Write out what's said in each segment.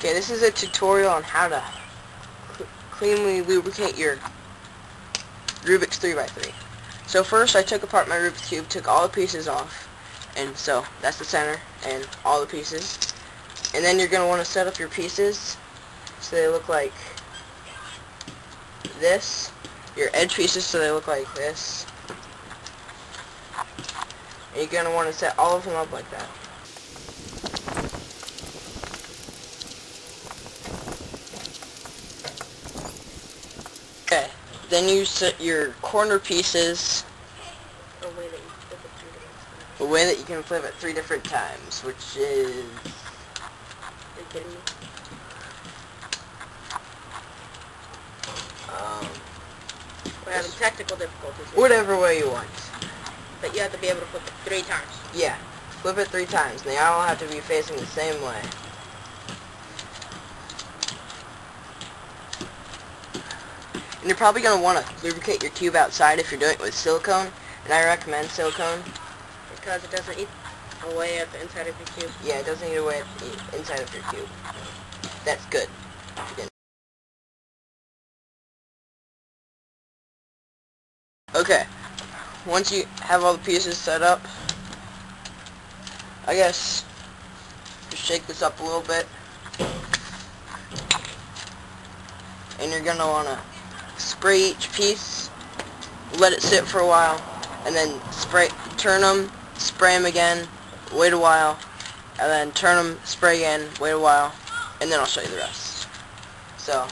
Okay, this is a tutorial on how to cleanly lubricate your Rubik's 3x3. So first I took apart my Rubik's Cube, took all the pieces off, and so that's the center and all the pieces. And then you're going to want to set up your pieces so they look like this. Your edge pieces so they look like this. And you're going to want to set all of them up like that. Okay, then you set your corner pieces a way that you can flip it 3 different times, which is... Are you kidding me? We're having technical difficulties here. Whatever way you want. But you have to be able to flip it 3 times. Yeah, flip it 3 times. They all have to be facing the same way. And you're probably going to want to lubricate your cube outside if you're doing it with silicone. And I recommend silicone. Because it doesn't eat away at the inside of your cube. Yeah, it doesn't eat away at the inside of your cube. That's good. Okay, once you have all the pieces set up, I guess just shake this up a little bit. And you're going to want to spray each piece, let it sit for a while, and then turn them, spray them again, wait a while, and then turn them, spray again, wait a while, and then I'll show you the rest. So,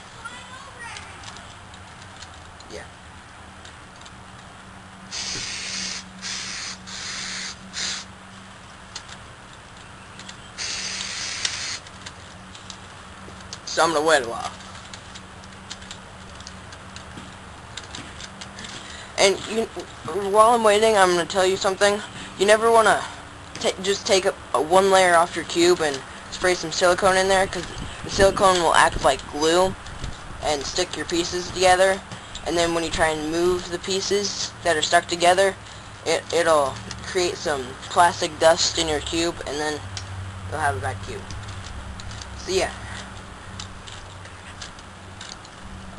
yeah. So I'm going to wait a while. And while I'm waiting, I'm going to tell you something. You never want to just take one layer off your cube and spray some silicone in there, because the silicone will act like glue and stick your pieces together. And then when you try and move the pieces that are stuck together, it'll create some plastic dust in your cube, and then you'll have a bad cube. So yeah.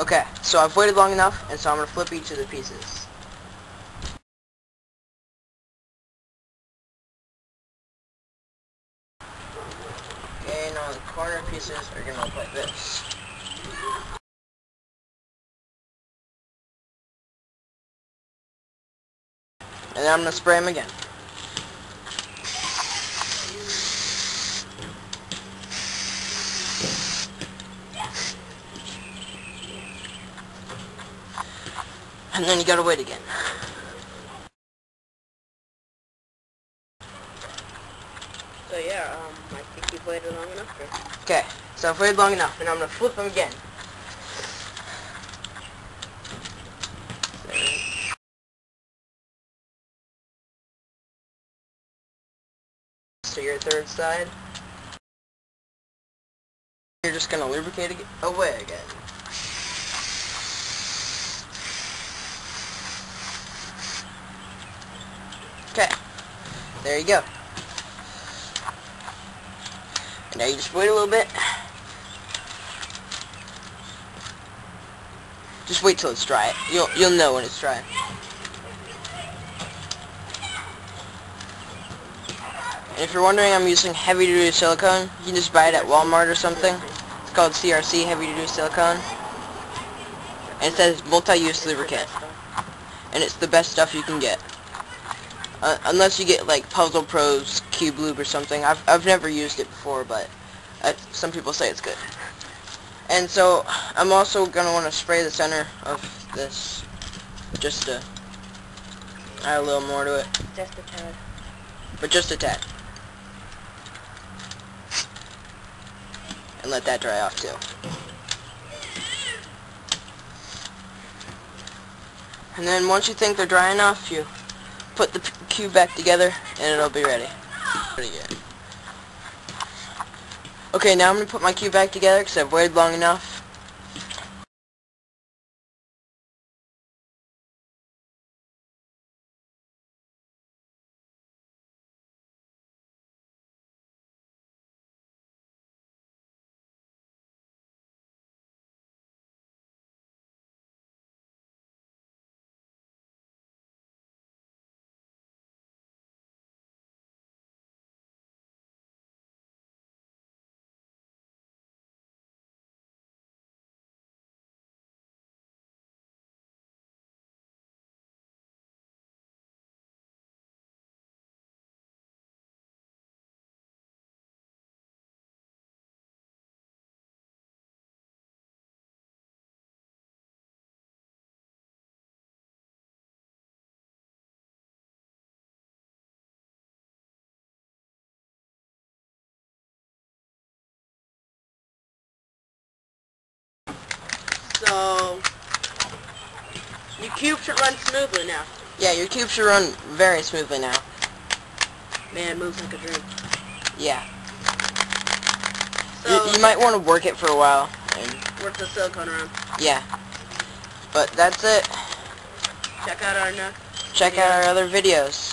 Okay, so I've waited long enough, and so I'm going to flip each of the pieces. Okay, now the corner pieces are going to look like this. And then I'm going to spray them again. And then you gotta wait again. So yeah, I think you've waited long enough here. Okay, so I've waited long enough, and I'm gonna flip them again. So your third side. You're just gonna lubricate away again. Okay, there you go. And now you just wait a little bit. Just wait till it's dry. You'll know when it's dry. And if you're wondering, I'm using heavy-duty silicone. You can just buy it at Walmart or something. It's called CRC, heavy-duty silicone. And it says multi-use lubricant. And it's the best stuff you can get. Unless you get like Puzzle Pro's Cube Lube or something. I've never used it before, but some people say it's good. And so I'm also going to want to spray the center of this, just to add a little more to it. Just a tad. But just a tad. And let that dry off too. And then once you think they're dry enough, you put the cube back together, and it'll be ready. Pretty good. Okay, now I'm going to put my cube back together because I've waited long enough. So your cube should run smoothly now. Yeah, your cube should run very smoothly now. Man, it moves like a dream. Yeah. So You might want to work it for a while. And work the silicone around. yeah. But that's it. Check out our next Check out our other videos.